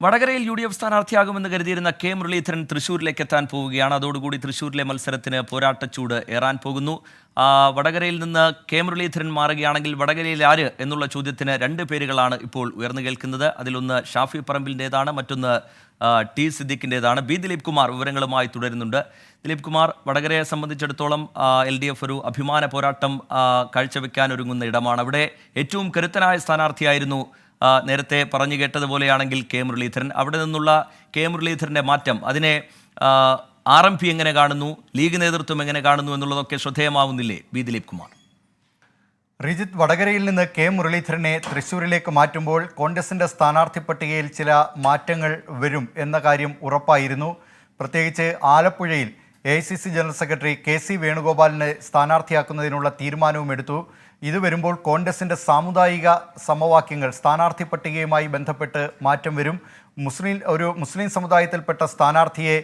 വടകരയിൽ UDF സ്ഥാനാർത്ഥിയാകുമെന്ന് കരുതിയിരുന്ന K Muraleedharan തൃശ്ശൂരിലേക്ക് എത്താൻ പോവുകയാണ്. അതോടുകൂടി തൃശ്ശൂരിലെ മത്സരത്തിന് പോരാട്ടച്ചൂട് ഏറാൻ പോകുന്നു. വടകരയിൽ നിന്ന് കെ മുരളീധരൻ മാറുകയാണെങ്കിൽ വടകരയിൽ ആര് എന്നുള്ള ചോദ്യത്തിന് രണ്ട് പേരുകളാണ് ഇപ്പോൾ ഉയർന്നു കേൾക്കുന്നത്. അതിലൊന്ന് ഷാഫി പറമ്പിലിൻ്റെതാണ്, മറ്റൊന്ന് ടി സിദ്ദിഖിൻ്റെതാണ്. ബി ദിലീപ് കുമാർ വിവരങ്ങളുമായി തുടരുന്നുണ്ട്. ദിലീപ് കുമാർ, വടകരയെ സംബന്ധിച്ചിടത്തോളം LDF ഒരു അഭിമാന പോരാട്ടം കാഴ്ചവെക്കാൻ ഒരുങ്ങുന്ന ഇടമാണ്. അവിടെ ഏറ്റവും കരുത്തനായ സ്ഥാനാർത്ഥിയായിരുന്നു നേരത്തെ പറഞ്ഞു കേട്ടതുപോലെയാണെങ്കിൽ കെ മുരളീധരൻ. അവിടെ നിന്നുള്ള കെ മുരളീധരൻ്റെ മാറ്റം, അതിനെ RMP എങ്ങനെ കാണുന്നു, ലീഗ് നേതൃത്വം എങ്ങനെ കാണുന്നു എന്നുള്ളതൊക്കെ ശ്രദ്ധേയമാവുന്നില്ലേ ബി ദിലീപ് കുമാർ? റിജിത്ത്, വടകരയിൽ നിന്ന് കെ മുരളീധരനെ തൃശ്ശൂരിലേക്ക് മാറ്റുമ്പോൾ കോൺഗ്രസിൻ്റെ സ്ഥാനാർത്ഥി പട്ടികയിൽ ചില മാറ്റങ്ങൾ വരും എന്ന കാര്യം ഉറപ്പായിരുന്നു. പ്രത്യേകിച്ച് ആലപ്പുഴയിൽ AICC ജനറൽ സെക്രട്ടറി KC വേണുഗോപാലിനെ സ്ഥാനാർത്ഥിയാക്കുന്നതിനുള്ള തീരുമാനവും എടുത്തു. ഇത് വരുമ്പോൾ കോൺഗ്രസിൻ്റെ സാമുദായിക സമവാക്യങ്ങൾ സ്ഥാനാർത്ഥി പട്ടികയുമായി ബന്ധപ്പെട്ട് മാറ്റം വരും. മുസ്ലിം സമുദായത്തിൽപ്പെട്ട സ്ഥാനാർത്ഥിയെ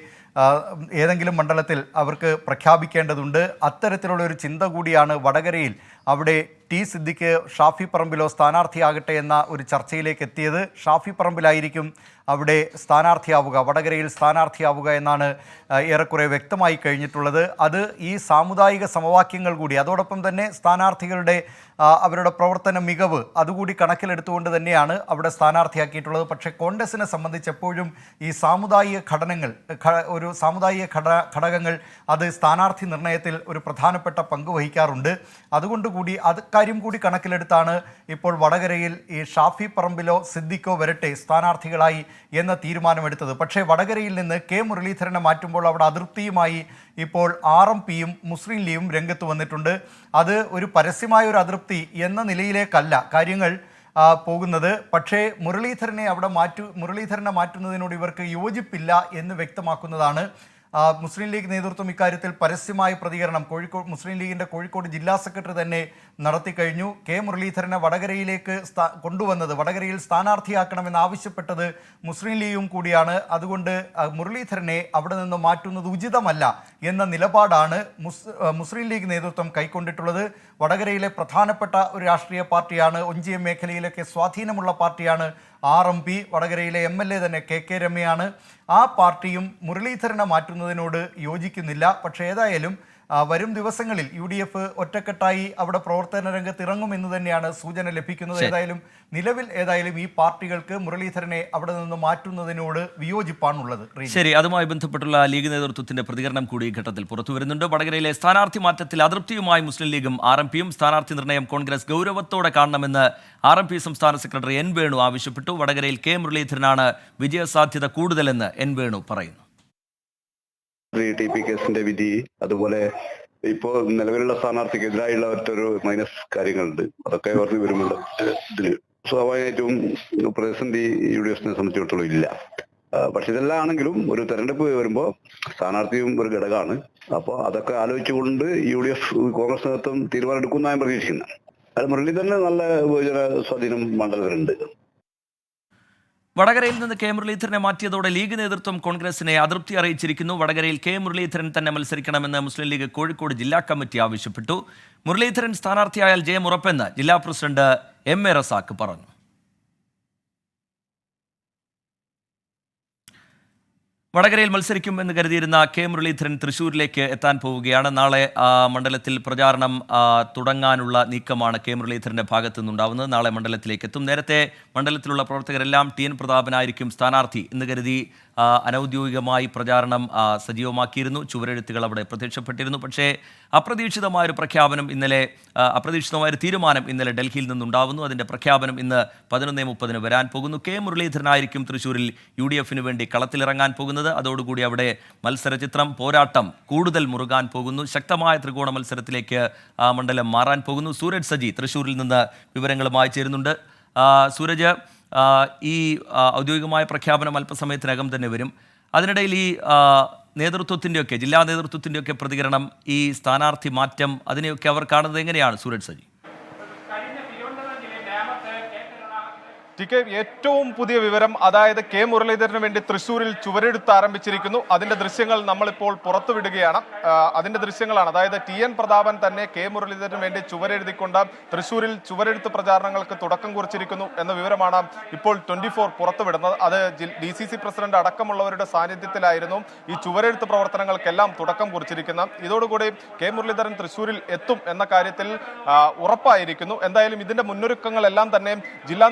ഏതെങ്കിലും മണ്ഡലത്തിൽ അവർക്ക് പ്രഖ്യാപിക്കേണ്ടതുണ്ട്. അത്തരത്തിലുള്ള ഒരു ചിന്ത കൂടിയാണ് വടകരയിൽ അവിടെ ടി സിദ്ദിഖ് ഷാഫി പറമ്പിലോ സ്ഥാനാർത്ഥിയാകട്ടെ എന്ന ഒരു ചർച്ചയിലേക്ക് എത്തിയത്. ഷാഫി പറമ്പിലായിരിക്കും അവിടെ സ്ഥാനാർത്ഥിയാവുക, വടകരയിൽ സ്ഥാനാർത്ഥിയാവുക എന്നാണ് ഏറെക്കുറെ വ്യക്തമായി കഴിഞ്ഞിട്ടുള്ളത്. അത് ഈ സാമുദായിക സമവാക്യങ്ങൾ കൂടി, അതോടൊപ്പം തന്നെ സ്ഥാനാർത്ഥികളുടെ അവരുടെ പ്രവർത്തന മികവ് അതുകൂടി കണക്കിലെടുത്തുകൊണ്ട് തന്നെയാണ് അവിടെ സ്ഥാനാർത്ഥിയാക്കിയിട്ടുള്ളത്. പക്ഷേ കോൺഗ്രസിനെ സംബന്ധിച്ച് എപ്പോഴും ഈ സാമുദായിക ഘടകങ്ങൾ അത് സ്ഥാനാർത്ഥി നിർണയത്തിൽ ഒരു പ്രധാനപ്പെട്ട പങ്ക് വഹിക്കാറുണ്ട്. അതുകൊണ്ട് കൂടി കാര്യം കൂടി കണക്കിലെടുത്താണ് ഇപ്പോൾ വടകരയിൽ ഈ ഷാഫി പറമ്പിലോ സിദ്ദിഖോ വരട്ടെ സ്ഥാനാർത്ഥികളായി എന്ന തീരുമാനമെടുത്തത്. പക്ഷേ വടകരയിൽ നിന്ന് കെ മുരളീധരനെ മാറ്റുമ്പോൾ അവിടെ അതൃപ്തിയുമായി ഇപ്പോൾ RMPയും മുസ്ലിം ലീഗും രംഗത്ത് വന്നിട്ടുണ്ട്. അത് ഒരു പരസ്യമായ ഒരു അതൃപ്തി എന്ന നിലയിലേക്കല്ല കാര്യങ്ങൾ പോകുന്നത്. പക്ഷേ മുരളീധരനെ മാറ്റുന്നതിനോട് ഇവർക്ക് യോജിപ്പില്ല എന്ന് വ്യക്തമാക്കുന്നതാണ്. മുസ്ലിം ലീഗ് നേതൃത്വം ഇക്കാര്യത്തിൽ പരസ്യമായ പ്രതികരണം മുസ്ലിം ലീഗിൻ്റെ കോഴിക്കോട് ജില്ലാ സെക്രട്ടറി തന്നെ നടത്തിക്കഴിഞ്ഞു. കെ മുരളീധരനെ വടകരയിലേക്ക് വടകരയിൽ സ്ഥാനാർത്ഥിയാക്കണമെന്ന് ആവശ്യപ്പെട്ടത് മുസ്ലിം ലീഗും കൂടിയാണ്. അതുകൊണ്ട് മുരളീധരനെ അവിടെ നിന്ന് മാറ്റുന്നത് ഉചിതമല്ല എന്ന നിലപാടാണ് മുസ്ലിം ലീഗ് നേതൃത്വം കൈക്കൊണ്ടിട്ടുള്ളത്. വടകരയിലെ പ്രധാനപ്പെട്ട ഒരു രാഷ്ട്രീയ പാർട്ടിയാണ്, ഒഞ്ചിയം മേഖലയിലൊക്കെ സ്വാധീനമുള്ള പാർട്ടിയാണ് RMP. വടകരയിലെ MLA തന്നെ KK രമയാണ്. ആ പാർട്ടിയും മുരളീധരനെ മാറ്റുന്നതിനോട് യോജിക്കുന്നില്ല. പക്ഷേ ഏതായാലും വരും ദിവസങ്ങളിൽ UDF ഒറ്റക്കെട്ടായി അവിടെ പ്രവർത്തന രംഗത്ത് ഇറങ്ങുമെന്ന് തന്നെയാണ് സൂചന ലഭിക്കുന്നത്. നിലവിൽ ഈ പാർട്ടികൾക്ക് മുരളീധരനെ അവിടെ നിന്ന് മാറ്റുന്നതിനോട് വിയോജിപ്പാണുള്ളത്. ശരി, അതുമായി ബന്ധപ്പെട്ടുള്ള ലീഗ് നേതൃത്വത്തിന്റെ പ്രതികരണം കൂടി ഘട്ടത്തിൽ പുറത്തു വരുന്നുണ്ട്. വടകരയിലെ സ്ഥാനാർത്ഥി മാറ്റത്തിൽ അതൃപ്തിയുമായി മുസ്ലിം ലീഗും RMPയും സ്ഥാനാർത്ഥി നിർണയം കോൺഗ്രസ് ഗൗരവത്തോടെ കാണണമെന്ന് RMP സംസ്ഥാന സെക്രട്ടറി N വേണു ആവശ്യപ്പെട്ടു. വടകരയിൽ കെ മുരളീധരനാണ് വിജയസാധ്യത കൂടുതലെന്ന് N വേണു പറയുന്നു. TP കേസിന്റെ വിധി, അതുപോലെ ഇപ്പോൾ നിലവിലുള്ള സ്ഥാനാർത്ഥിക്കെതിരായുള്ള ഒറ്റൊരു മൈനസ് കാര്യങ്ങളുണ്ട്. അതൊക്കെ പറഞ്ഞു വരുമ്പോൾ ഇതിന് സ്വാഭാവികമായിട്ടും പ്രതിസന്ധി UDFനെ സംബന്ധിച്ചിടത്തോളം ഇല്ല. പക്ഷെ ഇതെല്ലാം ആണെങ്കിലും ഒരു തെരഞ്ഞെടുപ്പ് വരുമ്പോൾ സ്ഥാനാർത്ഥിയും ഒരു ഘടകമാണ്. അപ്പോൾ അതൊക്കെ ആലോചിച്ചുകൊണ്ട് UDF കോൺഗ്രസ് നേതൃത്വം തീരുമാനം എടുക്കുന്ന ഞാൻ പ്രതീക്ഷിക്കുന്നത്. അത് മുരളീധരന് നല്ല ബഹുജന സ്വാധീനം മണ്ഡലത്തിലുണ്ട്. വടകരയിൽ നിന്ന് കെ മുരളീധരനെ മാറ്റിയതോടെ ലീഗ് നേതൃത്വം കോൺഗ്രസിനെ അതൃപ്തി അറിയിച്ചിരിക്കുന്നു. വടകരയിൽ കെ മുരളീധരൻ തന്നെ മത്സരിക്കണമെന്ന് മുസ്ലിം ലീഗ് കോഴിക്കോട് ജില്ലാ കമ്മിറ്റി ആവശ്യപ്പെട്ടു. മുരളീധരൻ സ്ഥാനാർത്ഥിയായാൽ ജയം ഉറപ്പെന്ന് ജില്ലാ പ്രസിഡന്റ് MA റസാഖ് പറഞ്ഞു. വടകരയിൽ മത്സരിക്കുമെന്ന് കരുതിയിരുന്ന കെ മുരളീധരൻ തൃശ്ശൂരിലേക്ക് എത്താൻ പോവുകയാണ്. നാളെ മണ്ഡലത്തിൽ പ്രചാരണം തുടങ്ങാനുള്ള നീക്കമാണ് കെ മുരളീധരൻ്റെ ഭാഗത്തു നിന്നുണ്ടാവുന്നത്. നാളെ മണ്ഡലത്തിലേക്ക് എത്തും. നേരത്തെ മണ്ഡലത്തിലുള്ള പ്രവർത്തകരെല്ലാം TN പ്രതാപനായിരിക്കും സ്ഥാനാർത്ഥി എന്ന് കരുതി അനൗദ്യോഗികമായി പ്രചാരണം സജീവമാക്കിയിരുന്നു. ചുവരെഴുത്തുകൾ അവിടെ പ്രത്യക്ഷപ്പെട്ടിരുന്നു. പക്ഷേ അപ്രതീക്ഷിതമായൊരു തീരുമാനം ഇന്നലെ ഡൽഹിയിൽ നിന്നുണ്ടാവുന്നു. അതിൻ്റെ പ്രഖ്യാപനം ഇന്ന് 11:30 വരാൻ പോകുന്നു. കെ മുരളീധരനായിരിക്കും തൃശ്ശൂരിൽ UDFന് വേണ്ടി കളത്തിലിറങ്ങാൻ പോകുന്നത്. അതോടുകൂടി അവിടെ മത്സരചിത്രം, പോരാട്ടം കൂടുതൽ മുറുകാൻ പോകുന്നു. ശക്തമായ ത്രികോണ മത്സരത്തിലേക്ക് മണ്ഡലം മാറാൻ പോകുന്നു. സൂരജ് സജി തൃശ്ശൂരിൽ നിന്ന് വിവരങ്ങളുമായി ചേരുന്നുണ്ട്. സൂരജ്, ഈ ഔദ്യോഗികമായ പ്രഖ്യാപനം അല്പസമയത്തിനകം തന്നെ വരും. അതിനിടയിൽ ഈ നേതൃത്വത്തിൻ്റെയൊക്കെ ജില്ലാ നേതൃത്വത്തിൻ്റെയൊക്കെ പ്രതികരണം, ഈ സ്ഥാനാർത്ഥി മാറ്റം, അതിനെയൊക്കെ അവർ കാണുന്നത് എങ്ങനെയാണ് സൂരജ് സജി? ടി.കെ. ഏറ്റവും പുതിയ വിവരം, അതായത് കെ മുരളീധരന് വേണ്ടി തൃശ്ശൂരിൽ ചുവരെഴുത്ത് ആരംഭിച്ചിരിക്കുന്നു. അതിന്റെ ദൃശ്യങ്ങൾ നമ്മളിപ്പോൾ പുറത്തുവിടുകയാണ്. അതിന്റെ ദൃശ്യങ്ങളാണ്, അതായത് ടി.എൻ. പ്രതാപൻ തന്നെ കെ മുരളീധരന് വേണ്ടി ചുവരെഴുതിക്കൊണ്ട് തൃശ്ശൂരിൽ ചുവരെഴുത്ത് പ്രചാരണങ്ങൾക്ക് തുടക്കം കുറിച്ചിരിക്കുന്നു എന്ന വിവരമാണ് ഇപ്പോൾ 24 പുറത്തുവിടുന്നത്. അത് DCC പ്രസിഡന്റ് അടക്കമുള്ളവരുടെ സാന്നിധ്യത്തിലായിരുന്നു ഈ ചുവരെഴുത്ത് പ്രവർത്തനങ്ങൾക്കെല്ലാം തുടക്കം കുറിച്ചിരിക്കുന്നത്. ഇതോടുകൂടി കെ മുരളീധരൻ തൃശ്ശൂരിൽ എത്തും എന്ന കാര്യത്തിൽ ഉറപ്പായിരിക്കുന്നു. എന്തായാലും ഇതിന്റെ മുന്നൊരുക്കങ്ങളെല്ലാം തന്നെ ജില്ലാ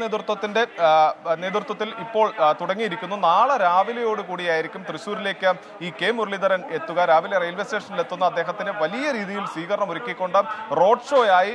നേതൃത്വത്തിൽ ഇപ്പോൾ തുടങ്ങിയിരിക്കുന്നു. നാളെ രാവിലെയോടുകൂടിയായിരിക്കും തൃശ്ശൂരിലേക്ക് ഈ കെ മുരളീധരൻ എത്തുക. രാവിലെ റെയിൽവേ സ്റ്റേഷനിൽ എത്തുന്ന അദ്ദേഹത്തിന് വലിയ രീതിയിൽ സ്വീകരണം ഒരുക്കിക്കൊണ്ട് റോഡ് ഷോ ആയി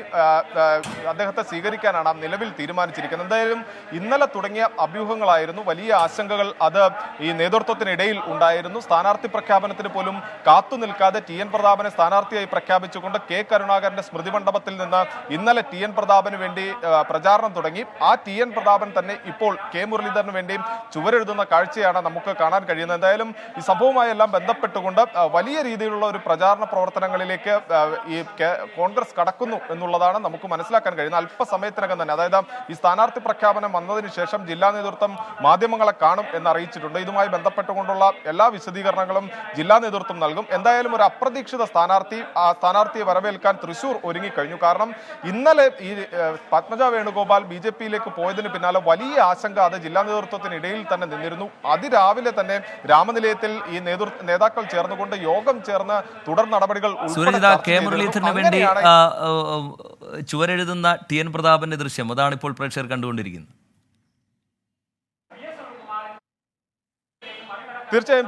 അദ്ദേഹത്തെ സ്വീകരിക്കാനാണ് നിലവിൽ തീരുമാനിച്ചിരിക്കുന്നത്. എന്തായാലും ഇന്നലെ തുടങ്ങിയ അഭ്യൂഹങ്ങളായിരുന്നു, വലിയ ആശങ്കകൾ അത് ഈ നേതൃത്വത്തിനിടയിൽ ഉണ്ടായിരുന്നു. സ്ഥാനാർത്ഥി പ്രഖ്യാപനത്തിന് പോലും കാത്തു നിൽക്കാതെ ടി.എൻ. പ്രതാപനെ സ്ഥാനാർത്ഥിയായി പ്രഖ്യാപിച്ചുകൊണ്ട് കെ കരുണാകരന്റെ സ്മൃതി മണ്ഡപത്തിൽ നിന്ന് ഇന്നലെ ടി.എൻ. പ്രതാപന് വേണ്ടി പ്രചാരണം തുടങ്ങി. ആ ടി.എൻ. പ്രതാപൻ തന്നെ ഇപ്പോൾ കെ മുരളീധരന് വേണ്ടി ചുവരെഴുതുന്ന കാഴ്ചയാണ് നമുക്ക് കാണാൻ കഴിയുന്നത്. എന്തായാലും ഈ സംഭവവുമായി എല്ലാം ബന്ധപ്പെട്ടുകൊണ്ട് വലിയ രീതിയിലുള്ള ഒരു പ്രചാരണ പ്രവർത്തനങ്ങളിലേക്ക് ഈ കോൺഗ്രസ് കടക്കുന്നു എന്നുള്ളതാണ് നമുക്ക് മനസ്സിലാക്കാൻ കഴിയുന്നത്. അല്പസമയത്തിനകം തന്നെ, അതായത് ഈ സ്ഥാനാർത്ഥി പ്രഖ്യാപനം വന്നതിന് ശേഷം ജില്ലാ നേതൃത്വം മാധ്യമങ്ങളെ കാണും എന്ന് അറിയിച്ചിട്ടുണ്ട്. ഇതുമായി ബന്ധപ്പെട്ടുകൊണ്ടുള്ള എല്ലാ വിശദീകരണങ്ങളും ജില്ലാ നേതൃത്വം നൽകും. എന്തായാലും ഒരു അപ്രതീക്ഷിത സ്ഥാനാർത്ഥിയെ വരവേൽക്കാൻ തൃശ്ശൂർ ഒരുങ്ങിക്കഴിഞ്ഞു. കാരണം ഇന്നലെ ഈ പത്മജ വേണുഗോപാൽ BJP-യിലേക്ക് പോയതിന് പിന്നാലെ വലിയ ആശങ്ക അത് ജില്ലാ നേതൃത്വത്തിനിടയിൽ തന്നെ നിന്നിരുന്നു. അതിരാവിലെ തന്നെ രാമനിലയത്തിൽ ഈ നേതാക്കൾ ചേർന്നുകൊണ്ട് യോഗം ചേർന്ന് തുടർ നടപടികൾ കെ മുരളീധരന് വേണ്ടി ചുവരെഴുതുന്ന ടി.എൻ. പ്രതാപന്റെ ദൃശ്യം അതാണ് ഇപ്പോൾ പ്രേക്ഷകർ കണ്ടുകൊണ്ടിരിക്കുന്നത്. തീർച്ചയായും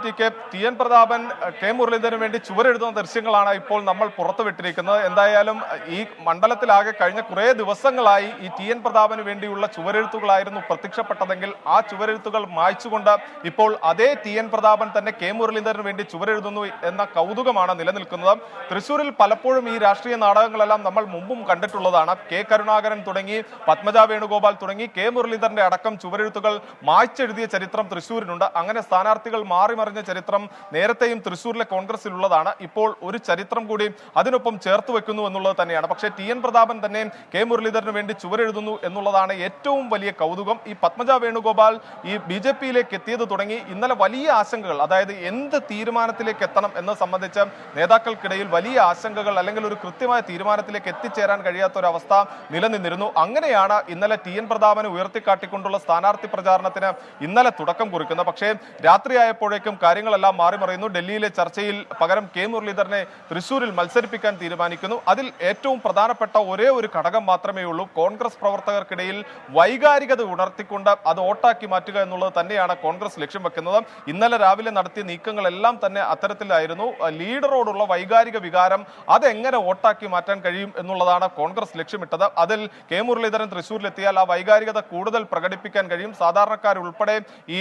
ടി.എൻ. പ്രതാപൻ കെ മുരളീധരന് വേണ്ടി ചുവരെഴുതുന്ന ദൃശ്യങ്ങളാണ് ഇപ്പോൾ നമ്മൾ പുറത്തുവിട്ടിരിക്കുന്നത്. എന്തായാലും ഈ മണ്ഡലത്തിലാകെ കഴിഞ്ഞ കുറേ ദിവസങ്ങളായി ഈ ടി.എൻ. പ്രതാപന് വേണ്ടിയുള്ള ചുവരെഴുത്തുകളായിരുന്നു പ്രത്യക്ഷപ്പെട്ടതെങ്കിൽ ആ ചുവരെഴുത്തുകൾ മായ്ച്ചുകൊണ്ട് ഇപ്പോൾ അതേ ടി.എൻ. പ്രതാപൻ തന്നെ കെ മുരളീധരന് വേണ്ടി ചുവരെഴുതുന്നു എന്ന കൗതുകമാണ് നിലനിൽക്കുന്നത്. തൃശ്ശൂരിൽ പലപ്പോഴും ഈ രാഷ്ട്രീയ നാടകങ്ങളെല്ലാം നമ്മൾ മുമ്പും കണ്ടിട്ടുള്ളതാണ്. കെ കരുണാകരൻ തുടങ്ങി പത്മജ വേണുഗോപാൽ തുടങ്ങി കെ മുരളീധരന്റെ അടക്കം ചുവരെഴുത്തുകൾ മായ്ച്ചെഴുതിയ ചരിത്രം തൃശ്ശൂരിനുണ്ട്. അങ്ങനെ സ്ഥാനാർത്ഥികൾ മാറി മറിഞ്ഞ ചരിത്രം നേരത്തെയും തൃശ്ശൂരിലെ കോൺഗ്രസിലുള്ളതാണ്. ഇപ്പോൾ ഒരു ചരിത്രം കൂടി അതിനൊപ്പം ചേർത്ത് വെക്കുന്നു എന്നുള്ളത് തന്നെയാണ്. പക്ഷേ ടി.എൻ. പ്രതാപൻ തന്നെ കെ മുരളീധരന് വേണ്ടി ചുവരെഴുതുന്നു എന്നുള്ളതാണ് ഏറ്റവും വലിയ കൗതുകം. ഈ പത്മജ വേണുഗോപാൽ ഈ BJP-യിലേക്ക് എത്തിയത് തുടങ്ങി ഇന്നലെ വലിയ ആശങ്കകൾ, അതായത് എന്ത് തീരുമാനത്തിലേക്ക് എത്തണം എന്നത് സംബന്ധിച്ച് നേതാക്കൾക്കിടയിൽ വലിയ ആശങ്കകൾ, അല്ലെങ്കിൽ ഒരു കൃത്യമായ തീരുമാനത്തിലേക്ക് എത്തിച്ചേരാൻ കഴിയാത്ത ഒരു അവസ്ഥ നിലനിന്നിരുന്നു. അങ്ങനെയാണ് ഇന്നലെ ടി.എൻ. പ്രതാപനെ ഉയർത്തിക്കാട്ടിക്കൊണ്ടുള്ള സ്ഥാനാർത്ഥി പ്രചാരണത്തിന് ഇന്നലെ തുടക്കം കുറിക്കുന്നത്. പക്ഷേ രാത്രിയായപ്പോഴേക്കും കാര്യങ്ങളെല്ലാം മാറിമറിയുന്നു. ഡൽഹിയിലെ ചർച്ചയിൽ പകരം കെ മുരളീധരനെ തൃശ്ശൂരിൽ മത്സരിപ്പിക്കാൻ തീരുമാനിക്കുന്നു. അതിൽ ഏറ്റവും പ്രധാനപ്പെട്ട ഒരേ ഒരു ഘടകം മാത്രമേ ഉള്ളൂ. കോൺഗ്രസ് പ്രവർത്തകർക്കിടയിൽ വൈകാരികത ഉണർത്തിക്കൊണ്ട് അത് വോട്ടാക്കി മാറ്റുക എന്നുള്ളത് തന്നെയാണ് കോൺഗ്രസ് ലക്ഷ്യം വെക്കുന്നത്. ഇന്നലെ രാവിലെ നടത്തിയ നീക്കങ്ങളെല്ലാം തന്നെ അത്തരത്തിലായിരുന്നു. ലീഡറോടുള്ള വൈകാരിക വികാരം അതെങ്ങനെ വോട്ടാക്കി മാറ്റാൻ കഴിയും എന്നുള്ളതാണ് കോൺഗ്രസ് ലക്ഷ്യമിട്ടത്. അതിൽ കെ മുരളീധരൻ തൃശ്ശൂരിലെത്തിയാൽ ആ വൈകാരികത കൂടുതൽ പ്രകടിപ്പിക്കാൻ കഴിയും. സാധാരണക്കാരുൾപ്പെടെ ഈ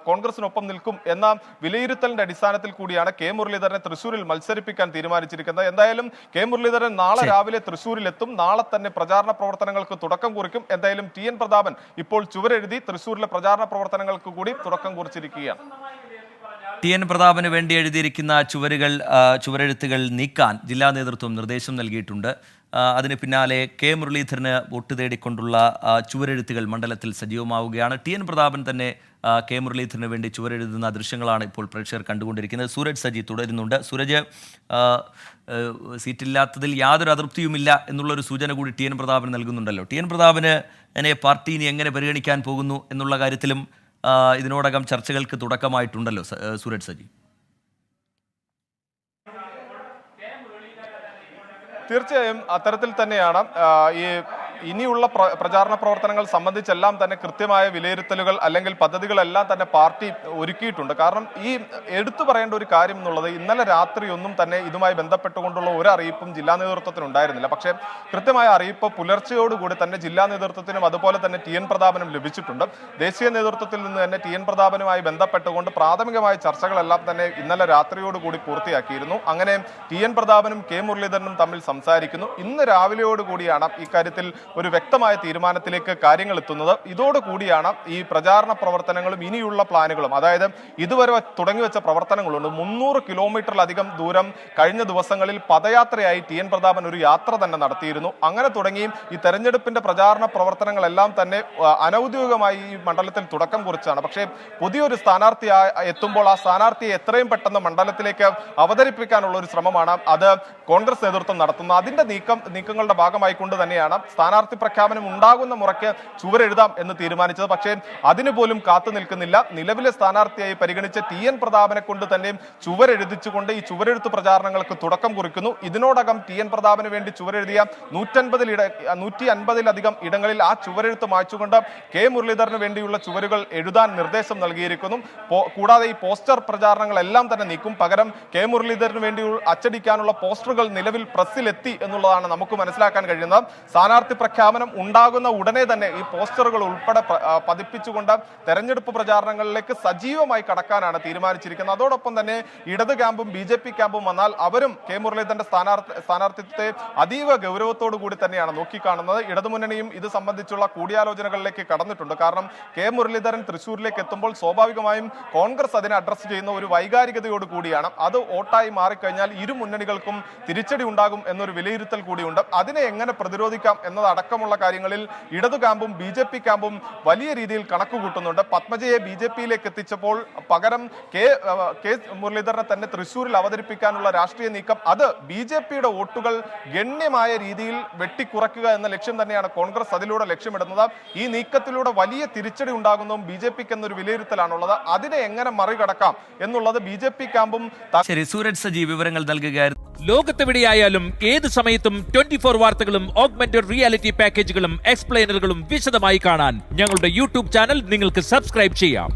കോൺഗ്രസിനൊപ്പം നിൽക്കും എന്ന വിലയിരുത്തലിന്റെ അടിസ്ഥാനത്തിൽ കൂടിയാണ് കെ മുരളീധരനെ തൃശ്ശൂരിൽ മത്സരിപ്പിക്കാൻ തീരുമാനിച്ചിരിക്കുന്നത്. എന്തായാലും കെ മുരളീധരൻ നാളെ രാവിലെ തൃശ്ശൂരിലെത്തും. നാളെ തന്നെ പ്രചാരണ പ്രവർത്തനങ്ങൾക്ക് തുടക്കം കുറിക്കും. എന്തായാലും ടി.എൻ. പ്രതാപൻ ഇപ്പോൾ ചുവരെഴുതി തൃശ്ശൂരിലെ പ്രചാരണ പ്രവർത്തനങ്ങൾക്ക് കൂടി തുടക്കം കുറിച്ചിരിക്കുകയാണ്. ടി.എൻ. പ്രതാപന് വേണ്ടി എഴുതിയിരിക്കുന്ന ചുവരെഴുത്തുകൾ നീക്കാൻ ജില്ലാ നേതൃത്വം നിർദ്ദേശം നൽകിയിട്ടുണ്ട്. അതിന് പിന്നാലെ കെ മുരളീധരന് വോട്ട് തേടിക്കൊണ്ടുള്ള ചുവരെഴുത്തുകൾ മണ്ഡലത്തിൽ സജീവമാവുകയാണ്. ടി.എൻ. പ്രതാപൻ തന്നെ കെ മുരളീധരന് വേണ്ടി ചുവരെഴുതുന്ന ദൃശ്യങ്ങളാണ് ഇപ്പോൾ പ്രേക്ഷകർ കണ്ടുകൊണ്ടിരിക്കുന്നത്. സൂരജ് സജി തുടരുന്നുണ്ട്. സൂരജ്, സീറ്റില്ലാത്തതിൽ യാതൊരു അതൃപ്തിയുമില്ല എന്നുള്ളൊരു സൂചന കൂടി TN. Prathapan നൽകുന്നുണ്ടല്ലോ. TN. Prathapan party ഇനി എങ്ങനെ പരിഗണിക്കാൻ പോകുന്നു എന്നുള്ള കാര്യത്തിലും ഇതിനോടകം ചർച്ചകൾക്ക് തുടക്കമായിട്ടുണ്ടല്ലോ സൂരജ് സജി. തീർച്ചയായും അത്തരത്തിൽ തന്നെയാണ്. ഈ ഇനിയുള്ള പ്രചാരണ പ്രവർത്തനങ്ങൾ സംബന്ധിച്ചെല്ലാം തന്നെ കൃത്യമായ വിലയിരുത്തലുകൾ അല്ലെങ്കിൽ പദ്ധതികളെല്ലാം തന്നെ പാർട്ടി ഒരുക്കിയിട്ടുണ്ട്. കാരണം ഈ എടുത്തു പറയേണ്ട ഒരു കാര്യം എന്നുള്ളത്, ഇന്നലെ രാത്രിയൊന്നും തന്നെ ഇതുമായി ബന്ധപ്പെട്ടുകൊണ്ടുള്ള ഒരു അറിയിപ്പും ജില്ലാ നേതൃത്വത്തിന് ഉണ്ടായിരുന്നില്ല. പക്ഷേ കൃത്യമായ അറിയിപ്പ് പുലർച്ചയോടുകൂടി തന്നെ ജില്ലാ നേതൃത്വത്തിനും അതുപോലെ തന്നെ ടി.എൻ. പ്രതാപനും ലഭിച്ചിട്ടുണ്ട്. ദേശീയ നേതൃത്വത്തിൽ നിന്ന് തന്നെ ടി.എൻ. പ്രതാപനുമായി ബന്ധപ്പെട്ടുകൊണ്ട് പ്രാഥമികമായ ചർച്ചകളെല്ലാം തന്നെ ഇന്നലെ രാത്രിയോടുകൂടി പൂർത്തിയാക്കിയിരുന്നു. അങ്ങനെ ടി.എൻ. പ്രതാപനും കെ മുരളീധരനും തമ്മിൽ സംസാരിക്കുന്നു. ഇന്ന് രാവിലെയോടുകൂടിയാണ് ഇക്കാര്യത്തിൽ ഒരു വ്യക്തമായ തീരുമാനത്തിലേക്ക് കാര്യങ്ങൾ എത്തുന്നത്. ഇതോടുകൂടിയാണ് ഈ പ്രചാരണ പ്രവർത്തനങ്ങളും ഇനിയുള്ള പ്ലാനുകളും, അതായത് ഇതുവരെ തുടങ്ങിവെച്ച പ്രവർത്തനങ്ങളുണ്ട്. 300 കിലോമീറ്ററിലധികം ദൂരം കഴിഞ്ഞ ദിവസങ്ങളിൽ പദയാത്രയായി TN പ്രതാപൻ ഒരു യാത്ര തന്നെ നടത്തിയിരുന്നു. അങ്ങനെ തുടങ്ങി ഈ തെരഞ്ഞെടുപ്പിന്റെ പ്രചാരണ പ്രവർത്തനങ്ങളെല്ലാം തന്നെ അനൌദ്യോഗികമായി ഈ മണ്ഡലത്തിൽ തുടക്കം കുറിച്ചാണ്. പക്ഷേ പുതിയൊരു സ്ഥാനാർത്ഥി എത്തുമ്പോൾ ആ സ്ഥാനാർത്ഥിയെ എത്രയും പെട്ടെന്ന് മണ്ഡലത്തിലേക്ക് അവതരിപ്പിക്കാനുള്ള ഒരു ശ്രമമാണ് അത് കോൺഗ്രസ് നേതൃത്വം നടത്തുന്നത്. അതിന്റെ നീക്കങ്ങളുടെ ഭാഗമായിക്കൊണ്ട് തന്നെയാണ് സ്ഥാനാർത്ഥി പ്രഖ്യാപനം ഉണ്ടാകുന്ന മുറയ്ക്ക് ചുവരെഴുതാം എന്ന് തീരുമാനിച്ചത്. പക്ഷേ അതിനു പോലും കാത്തു നിൽക്കുന്നില്ല. നിലവിലെ സ്ഥാനാർത്ഥിയായി പരിഗണിച്ച TN പ്രതാപനെ കൊണ്ട് തന്നെ ചുവരെഴുതിച്ചുകൊണ്ട് ഈ ചുവരെഴുത്ത് പ്രചാരണങ്ങൾക്ക് തുടക്കം കുറിക്കുന്നു. ഇതിനോടകം TN പ്രതാപന് വേണ്ടി ചുവരെഴുതിയ 150-ലധികം ഇടങ്ങളിൽ ആ ചുവരെഴുത്ത് മായ്ച്ചുകൊണ്ട് K മുരളീധരന് വേണ്ടിയുള്ള ചുവരുകൾ എഴുതാൻ നിർദ്ദേശം നൽകിയിരിക്കുന്നു. കൂടാതെ ഈ പോസ്റ്റർ പ്രചാരണങ്ങളെല്ലാം തന്നെ നീക്കും. പകരം K മുരളീധരന് വേണ്ടി അച്ചടിക്കാനുള്ള പോസ്റ്ററുകൾ നിലവിൽ പ്രസ്സിലെത്തി എന്നുള്ളതാണ് നമുക്ക് മനസ്സിലാക്കാൻ കഴിയുന്നത്. സ്ഥാനാർത്ഥി പ്രഖ്യാപനം ഉണ്ടാകുന്ന ഉടനെ തന്നെ ഈ പോസ്റ്ററുകൾ ഉൾപ്പെടെ പതിപ്പിച്ചുകൊണ്ട് തെരഞ്ഞെടുപ്പ് പ്രചാരണങ്ങളിലേക്ക് സജീവമായി കടക്കാനാണ് തീരുമാനിച്ചിരിക്കുന്നത്. അതോടൊപ്പം തന്നെ ഇടത് ക്യാമ്പും BJP ക്യാമ്പും വന്നാൽ അവരും K മുരളീധരന്റെ സ്ഥാനാർത്ഥിത്വത്തെ അതീവ ഗൗരവത്തോടു കൂടി തന്നെയാണ് നോക്കിക്കാണുന്നത്. ഇടതുമുന്നണിയും ഇത് സംബന്ധിച്ചുള്ള കൂടിയാലോചനകളിലേക്ക് കടന്നിട്ടുണ്ട്. കാരണം K മുരളീധരൻ തൃശ്ശൂരിലേക്ക് എത്തുമ്പോൾ സ്വാഭാവികമായും കോൺഗ്രസ് അതിനെ അഡ്രസ് ചെയ്യുന്ന ഒരു വൈകാരികതയോട് കൂടിയാണ്. അത് വോട്ടായി മാറിക്കഴിഞ്ഞാൽ ഇരു മുന്നണികൾക്കും തിരിച്ചടി ഉണ്ടാകും എന്നൊരു വിലയിരുത്തൽ കൂടിയുണ്ട്. അതിനെ എങ്ങനെ പ്രതിരോധിക്കാം എന്നതടക്കമുള്ള കാര്യങ്ങളിൽ ഇടതു ക്യാമ്പും BJP ക്യാമ്പും വലിയ രീതിയിൽ കണക്ക് കൂട്ടുന്നുണ്ട്. പത്മജയെ BJPയിലേക്ക് എത്തിച്ചപ്പോൾ പകരം കെ മുരളീധരനെ തന്നെ തൃശ്ശൂരിൽ അവതരിപ്പിക്കാനുള്ള രാഷ്ട്രീയ നീക്കം, അത് BJPയുടെ വോട്ടുകൾ ഗണ്യമായ രീതിയിൽ വെട്ടിക്കുറയ്ക്കുക എന്ന ലക്ഷ്യം തന്നെയാണ് കോൺഗ്രസ് അതിലൂടെ ലക്ഷ്യമിടുന്നത്. ഈ നീക്കത്തിലൂടെ വലിയ തിരിച്ചടി ഉണ്ടാകുന്നതും BJPക്ക് എന്നൊരു വിലയിരുത്തലാണുള്ളത്. അതിനെ എങ്ങനെ മറികടക്കാം എന്നുള്ളത് BJP ക്യാമ്പും. ശരി, സൂരജ് സജി വിവരങ്ങൾ നൽകുകയായിരുന്നു. ലോകത്തെവിടെയായാലും ഏത് സമയത്തും 24 വാർത്തകളും ഓഗ്മെന്റഡ് റിയാലിറ്റി പാക്കേജുകളും എക്സ്പ്ലെയിനറുകളും വിശദമായി കാണാൻ ഞങ്ങളുടെ യൂട്യൂബ് ചാനൽ നിങ്ങൾക്ക് സബ്സ്ക്രൈബ് ചെയ്യാം.